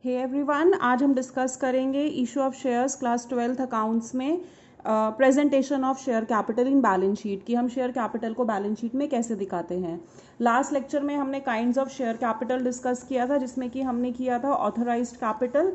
Hey everyone, आज हम discuss करेंगे issue of shares class 12th accounts में presentation of share capital in balance sheet कि हम शेयर कैपिटल को बैलेंस शीट में कैसे दिखाते हैं। लास्ट लेक्चर में हमने kinds of share capital discuss किया था, जिसमें कि हमने किया था authorised capital,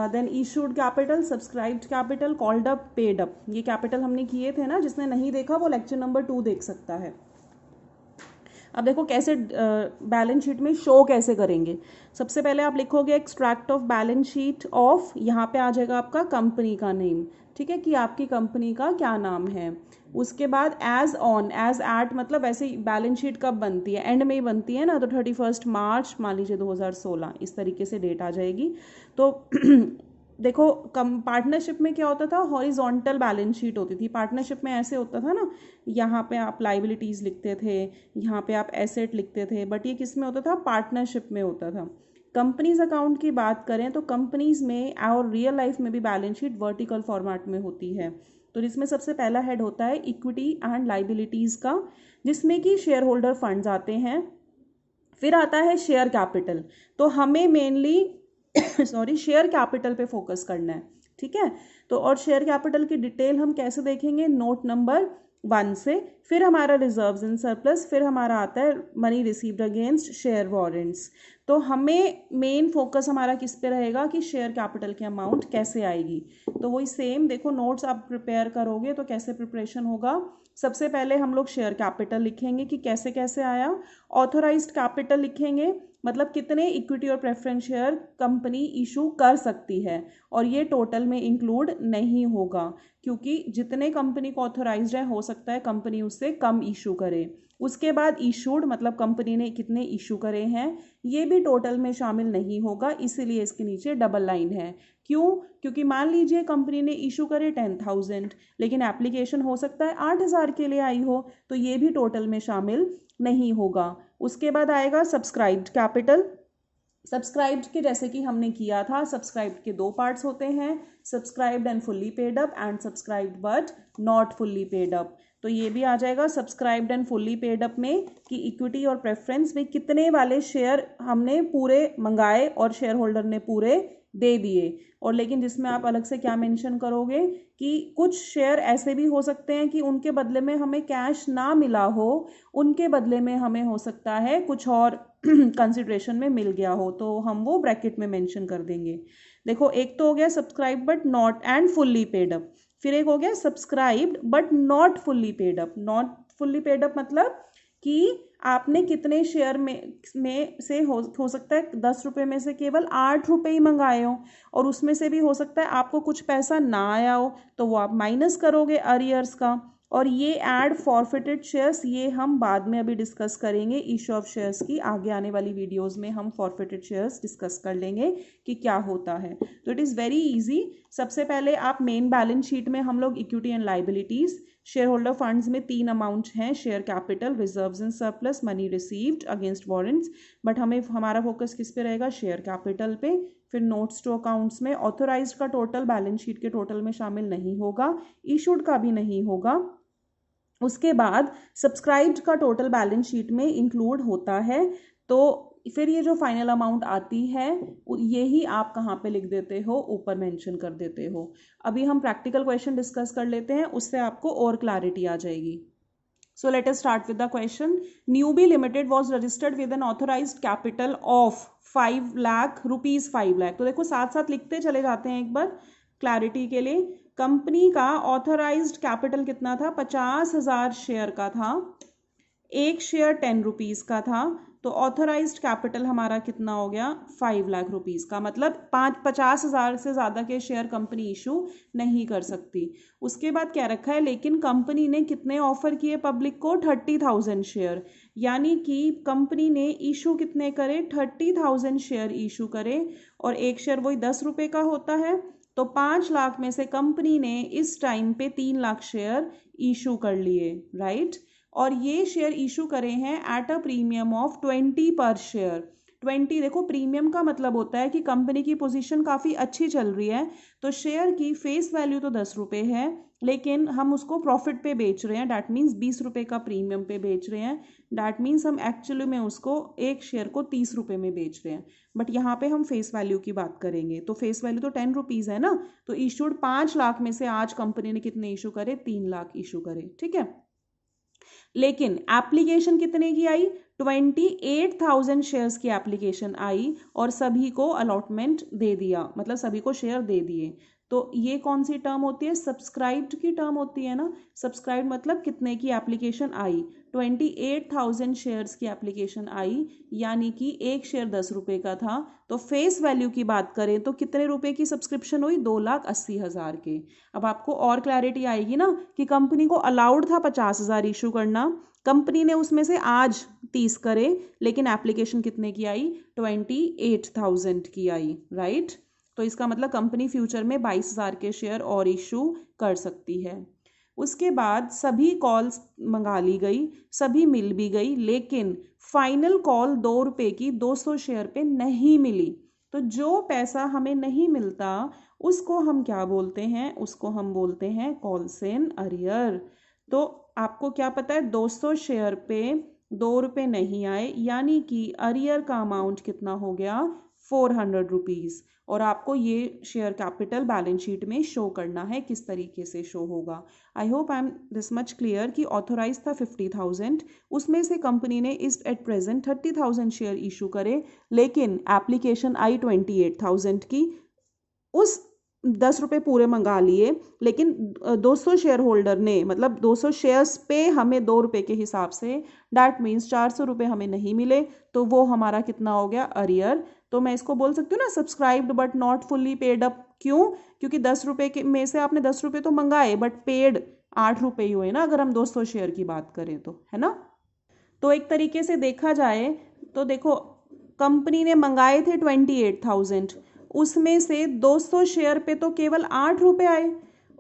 then issued capital, subscribed capital, called up, paid up. ये कैपिटल हमने किए थे ना, जिसने नहीं देखा वो लेक्चर नंबर 2 देख सकता है। अब देखो कैसे बैलेंस शीट में शो कैसे करेंगे। सबसे पहले आप लिखोगे extract of balance sheet of, यहाँ पे आ जाएगा आपका कंपनी का नेम, ठीक है, कि आपकी कंपनी का क्या नाम है। उसके बाद एज ऑन, एज एट मतलब ऐसे बैलेंस शीट कब बनती है, एंड में ही बनती है ना, तो 31 मार्च मान लीजिए 2016, इस तरीके से डेट आ जाएगी। तो देखो पार्टनरशिप में क्या होता था, हॉरिजॉन्टल बैलेंस शीट होती थी। पार्टनरशिप में ऐसे होता था ना, यहाँ पे आप लाइबिलिटीज़ लिखते थे, यहाँ पे आप एसेट लिखते थे, बट ये किस में होता था, पार्टनरशिप में होता था। कंपनीज अकाउंट की बात करें तो कंपनीज में और रियल लाइफ में भी बैलेंस शीट वर्टिकल फॉर्मेट में होती है। तो जिसमें सबसे पहला हेड होता है इक्विटी एंड लाइबिलिटीज़ का, जिसमें कि शेयर होल्डर फंड्स आते हैं। फिर आता है शेयर कैपिटल, तो हमें मेनली शेयर कैपिटल पे फोकस करना है, ठीक है। तो और शेयर कैपिटल की डिटेल हम कैसे देखेंगे, नोट नंबर 1 से। फिर हमारा रिजर्व्स इन सरप्लस, फिर हमारा आता है money received against share warrants. तो हमें मेन फोकस हमारा किस पे रहेगा कि शेयर कैपिटल की अमाउंट कैसे आएगी। तो वही सेम देखो, नोट्स आप प्रिपेयर करोगे तो कैसे प्रिपरेशन होगा। सबसे पहले हम लोग शेयर कैपिटल लिखेंगे कि कैसे कैसे आया। ऑथोराइज्ड कैपिटल लिखेंगे, मतलब कितने इक्विटी और प्रेफरेंस शेयर कंपनी इशू कर सकती है, और ये टोटल में इंक्लूड नहीं होगा, क्योंकि जितने कंपनी को ऑथोराइज्ड है हो सकता है कंपनी उससे कम इशू करे। उसके बाद इशूड मतलब कंपनी ने कितने इशू करे हैं, ये भी टोटल में शामिल नहीं होगा, इसीलिए इसके नीचे डबल लाइन है। क्यों? क्योंकि मान लीजिए कंपनी ने इशू करे 10,000, लेकिन एप्लीकेशन हो सकता है 8,000 के लिए आई हो, तो ये भी टोटल में शामिल नहीं होगा। उसके बाद आएगा सब्सक्राइब्ड कैपिटल। सब्सक्राइब्ड के जैसे कि हमने किया था, सब्सक्राइब्ड के 2 पार्ट्स होते हैं, subscribed and fully paid up and subscribed but not fully paid up. तो ये भी आ जाएगा subscribed and fully paid up में कि इक्विटी और प्रेफरेंस में कितने वाले शेयर हमने पूरे मंगाए और शेयर होल्डर ने पूरे दे दिए। और लेकिन जिसमें आप अलग से क्या मेंशन करोगे कि कुछ शेयर ऐसे भी हो सकते हैं कि उनके बदले में हमें कैश ना मिला हो, उनके बदले में हमें हो सकता है कुछ और कंसिडरेशन में मिल गया हो, तो हम वो ब्रैकेट में मेंशन कर देंगे। देखो, एक तो हो गया subscribe but not and fully paid up, फिर एक हो गया subscribed but not fully paid up. Not fully paid up मतलब कि आपने कितने शेयर में से हो सकता है 10 रुपये में से केवल 8 रुपये ही मंगाए हो, और उसमें से भी हो सकता है आपको कुछ पैसा ना आया हो, तो वो आप माइनस करोगे अरियर्स का। और ये ऐड फॉरफिटेड शेयर्स, ये हम बाद में अभी डिस्कस करेंगे। इशू ऑफ शेयर्स की आगे आने वाली वीडियोस में हम फॉरफिटेड शेयर्स डिस्कस कर लेंगे कि क्या होता है। तो इट इज़ वेरी इजी। सबसे पहले आप मेन बैलेंस शीट में हम लोग equity and liabilities, share holder funds में 3 अमाउंट हैं, share capital, reserves in surplus, money received against warrants, but हमारा फोकस किस पे रहेगा, शेयर कैपिटल पे। फिर नोट्स टू अकाउंट्स में ऑथोराइज्ड का टोटल बैलेंस शीट के टोटल में शामिल नहीं होगा, इशूड का भी नहीं होगा। उसके बाद सब्सक्राइब्ड का टोटल बैलेंस शीट में इंक्लूड होता है। तो फिर ये जो फाइनल अमाउंट आती है यही आप कहाँ पे लिख देते हो, ऊपर मेंशन कर देते हो। अभी हम प्रैक्टिकल क्वेश्चन डिस्कस कर लेते हैं, उससे आपको और क्लैरिटी आ जाएगी। So let us start with the question. Newbie Limited was registered with an authorized capital of 5 lakh rupees 5 lakh। तो देखो साथ साथ लिखते चले जाते हैं एक बार क्लैरिटी के लिए। कंपनी का ऑथराइज्ड कैपिटल कितना था, 50,000 शेयर का था, एक शेयर 10 रुपीज़ का था, तो ऑथराइज्ड कैपिटल हमारा कितना हो गया, 5 लाख रुपीज़ का। मतलब 50,000 से ज़्यादा के शेयर कंपनी इशू नहीं कर सकती। उसके बाद क्या रखा है, लेकिन कंपनी ने कितने ऑफर किए पब्लिक को, 30,000 शेयर, यानी कि कंपनी ने इशू कितने करे, 30,000 शेयर इशू करे, और एक शेयर वही 10 रुपये का होता है। तो 5 लाख में से कंपनी ने इस टाइम पे 3 लाख शेयर इशू कर लिए, राइट। और ये शेयर इशू करे हैं एट अ प्रीमियम ऑफ 20 पर शेयर। 20, देखो प्रीमियम का मतलब होता है कि कंपनी की पोजीशन काफ़ी अच्छी चल रही है, तो शेयर की फेस वैल्यू तो 10 रुपये है, लेकिन हम उसको प्रॉफिट पे बेच रहे हैं, डैट मीन्स 20 रुपये का प्रीमियम पे बेच रहे हैं, डैट मीन्स हम एक्चुअली में उसको एक शेयर को 30 रुपये में बेच रहे हैं, बट यहाँ पे हम फेस वैल्यू की बात करेंगे, तो फेस वैल्यू तो 10 रुपीज़ है ना, तो इशूड 5 लाख में से आज कंपनी ने कितने इशू करे, 3 लाख इशू करे, ठीक है। लेकिन एप्लीकेशन कितने की आई, 28,000 शेयर्स की एप्लीकेशन आई और सभी को अलॉटमेंट दे दिया, मतलब सभी को शेयर दे दिए। तो ये कौन सी टर्म होती है, सब्सक्राइब्ड की टर्म होती है ना। सब्सक्राइब्ड मतलब कितने की एप्लीकेशन आई, 28,000 शेयर्स की एप्लीकेशन आई, यानी कि एक शेयर 10 रुपये का था। तो फेस वैल्यू की बात करें तो कितने रुपए की सब्सक्रिप्शन हुई, 2,80,000 के। अब आपको और क्लैरिटी आएगी ना कि कंपनी को अलाउड था 50,000 इशू करना, कंपनी ने उसमें से आज 30 करे, लेकिन एप्लीकेशन कितने की आई, 28,000 की आई, राइट। तो इसका मतलब कंपनी फ्यूचर में 22,000 के शेयर और इशू कर सकती है। उसके बाद सभी कॉल्स मंगा ली गई, सभी मिल भी गई, लेकिन फाइनल कॉल 2 रुपये की 200 शेयर पे नहीं मिली। तो जो पैसा हमें नहीं मिलता उसको हम क्या बोलते हैं, उसको हम बोलते हैं कॉल्स इन अरियर। तो आपको क्या पता है, 200 शेयर पे 2 रुपये नहीं आए, यानी कि अरियर का अमाउंट कितना हो गया, 400 रुपीज़। और आपको ये शेयर कैपिटल बैलेंस शीट में शो करना है, किस तरीके से शो होगा। I hope I am this much clear कि ऑथोराइज था 50,000, उसमें से कंपनी ने इस एट प्रेजेंट 30,000 शेयर इशू करे, लेकिन एप्लीकेशन आई 28,000 की। उस 10 रुपये पूरे मंगा लिए, लेकिन 200 शेयर होल्डर ने, मतलब 200 शेयर्स पे हमें 2 रुपये के हिसाब से, डैट मीन्स 400 रुपये हमें नहीं मिले, तो वो हमारा कितना हो गया, अरियर। तो मैं इसको बोल सकती हूँ ना, subscribed but not fully paid up. क्यों, क्योंकि 10 रुपये के में से आपने 10 रुपये तो मंगाए, बट पेड 8 रुपये ही हुए ना, अगर हम 200 शेयर की बात करें तो, है ना। तो एक तरीके से देखा जाए तो देखो, कंपनी ने मंगाए थे 28,000, उसमें से 200 शेयर पे तो केवल 8 रुपये आए,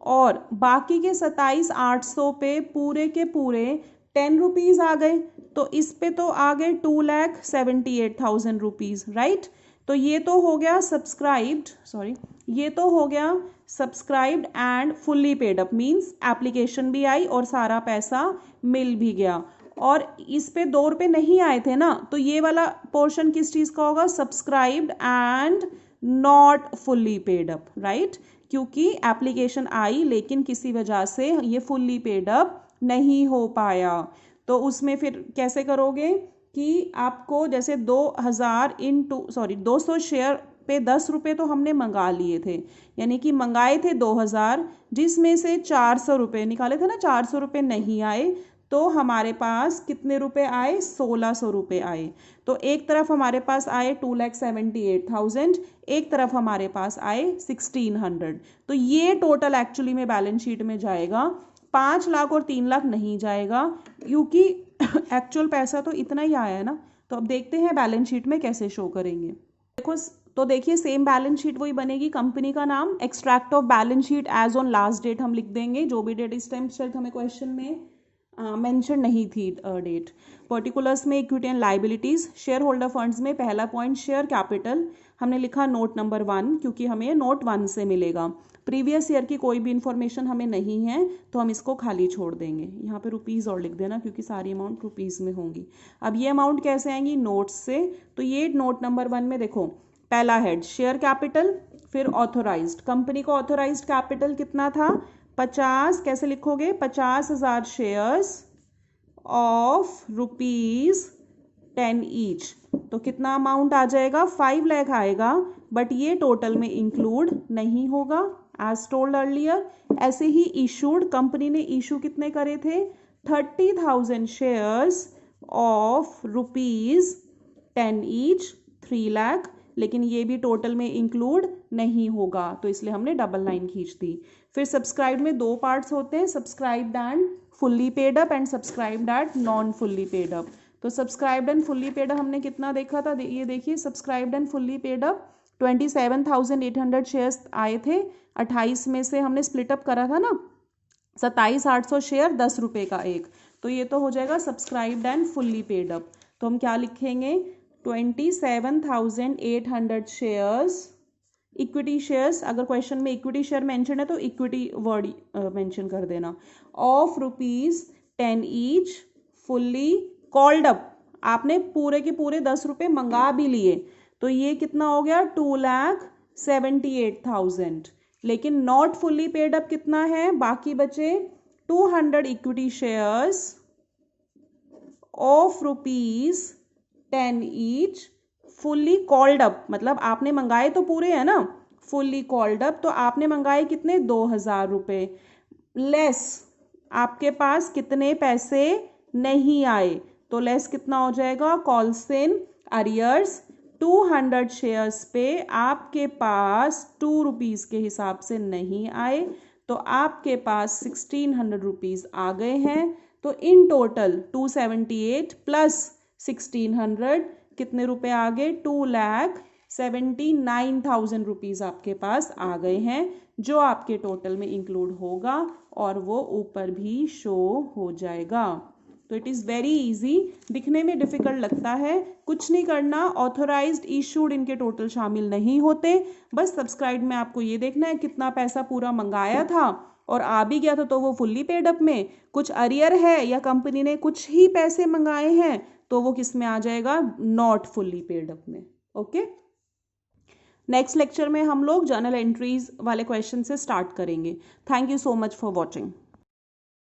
और बाकी के 27,800 पे पूरे के पूरे 10 रुपीज़ आ गए। तो इस पे तो आ गए 2,78,000 रुपीज़, राइट। तो ये तो हो गया सब्सक्राइब्ड, सॉरी, ये तो हो गया subscribed and fully paid up, means application भी आई और सारा पैसा मिल भी गया। और इस पे 2 रुपये नहीं आए थे ना, तो ये वाला पोर्शन किस चीज़ का होगा, subscribed and not fully paid up, right. क्योंकि एप्लीकेशन आई लेकिन किसी वजह से ये फुल्ली पेड अप नहीं हो पाया। तो उसमें फिर कैसे करोगे कि आपको जैसे 200 शेयर पे 10 रुपये तो हमने मंगा लिए थे, यानी कि मंगाए थे 2,000, जिसमें से 400 रुपये निकाले थे ना, 400 रुपये नहीं आए, तो हमारे पास कितने रुपए आए, 1,600 रुपये आए। तो एक तरफ हमारे पास आए 2,78,000, एक तरफ हमारे पास आए 1,600। तो ये टोटल एक्चुअली में बैलेंस शीट में जाएगा, 5 लाख और 3 लाख नहीं जाएगा, क्योंकि एक्चुअल पैसा तो इतना ही आया है ना। तो अब देखते हैं बैलेंस शीट में कैसे शो करेंगे। देखो, तो देखिए सेम बैलेंस शीट वही बनेगी, कंपनी का नाम, extract of balance sheet as on last date हम लिख देंगे, जो भी डेट इस टाइम शायद हमें क्वेश्चन में मेंशन नहीं थी डेट। पर्टिकुलर्स में equity and liabilities, share holder funds में पहला पॉइंट शेयर कैपिटल हमने लिखा नोट नंबर 1, क्योंकि हमें नोट 1 से मिलेगा। प्रीवियस ईयर की कोई भी इंफॉर्मेशन हमें नहीं है, तो हम इसको खाली छोड़ देंगे। यहाँ पे रुपीज़ और लिख देना, क्योंकि सारी अमाउंट रुपीज़ में होंगी। अब ये अमाउंट कैसे आएंगी, नोट्स से। तो ये नोट नंबर 1 में देखो, पहला हेड शेयर कैपिटल, फिर ऑथोराइज्ड, कंपनी को ऑथोराइज्ड कैपिटल कितना था, 50, कैसे लिखोगे, 50,000 शेयर्स ऑफ ₹10 ईच। तो कितना अमाउंट आ जाएगा, 5 लाख आएगा, बट ये टोटल में इंक्लूड नहीं होगा, एज टोल्ड अर्लियर। ऐसे ही इशूड, कंपनी ने इशू कितने करे थे, 30,000 शेयर्स ऑफ ₹10 ईच, 3 लाख, लेकिन ये भी टोटल में इंक्लूड नहीं होगा, तो इसलिए हमने डबल लाइन खींच दी। फिर सब्सक्राइब्ड में 2 पार्ट्स होते हैं, subscribed and fully paid up and subscribed and non fully paid up. तो subscribed and fully paid up हमने कितना देखा था, ये देखिए, subscribed and fully paid up 27,800 shares आए थे, 28 में से हमने स्प्लिट अप करा था ना, 27,800 शेयर 10 रुपये का एक, तो ये तो हो जाएगा subscribed and fully paid up. तो हम क्या लिखेंगे, 27,800 शेयर्स, इक्विटी शेयर्स, अगर क्वेश्चन में इक्विटी शेयर मेंशन है तो इक्विटी वर्ड मेंशन कर देना, of ₹10 each, fully called up, आपने पूरे के पूरे 10 रुपये मंगा भी लिए तो ये कितना हो गया 2,78,000, लेकिन नॉट फुल्ली पेड अप कितना है, बाकी बचे 200 equity shares of ₹10 each, fully called up, मतलब आपने मंगाए तो पूरे है ना, फुल्ली कॉल्ड अप तो आपने मंगाए कितने 2,000 रुपये, लेस आपके पास कितने पैसे नहीं आए, तो लेस कितना हो जाएगा, कॉल्स इन अरियर्स, 200 शेयर्स पे आपके पास ₹2 के हिसाब से नहीं आए तो आपके पास 1,600 रुपीज़ आ गए हैं, तो इन टोटल 278 प्लस 1,600 कितने रुपए आ गए, 2,79,000 रुपीज़ आपके पास आ गए हैं, जो आपके टोटल में इंक्लूड होगा और वो ऊपर भी शो हो जाएगा। तो इट इज़ वेरी इजी, दिखने में डिफिकल्ट लगता है, कुछ नहीं करना, ऑथोराइज्ड इशूड इनके टोटल शामिल नहीं होते, बस सब्सक्राइब में आपको ये देखना है कितना पैसा पूरा मंगाया था और आ भी गया था तो वो फुल्ली पेड अप में, कुछ अरियर है या कंपनी ने कुछ ही पैसे मंगाए हैं तो वो किस में आ जाएगा, नॉट फुल्ली पेड अप में। ओके, नेक्स्ट लेक्चर में हम लोग जर्नल एंट्रीज वाले क्वेश्चन से स्टार्ट करेंगे। Thank you so much for watching.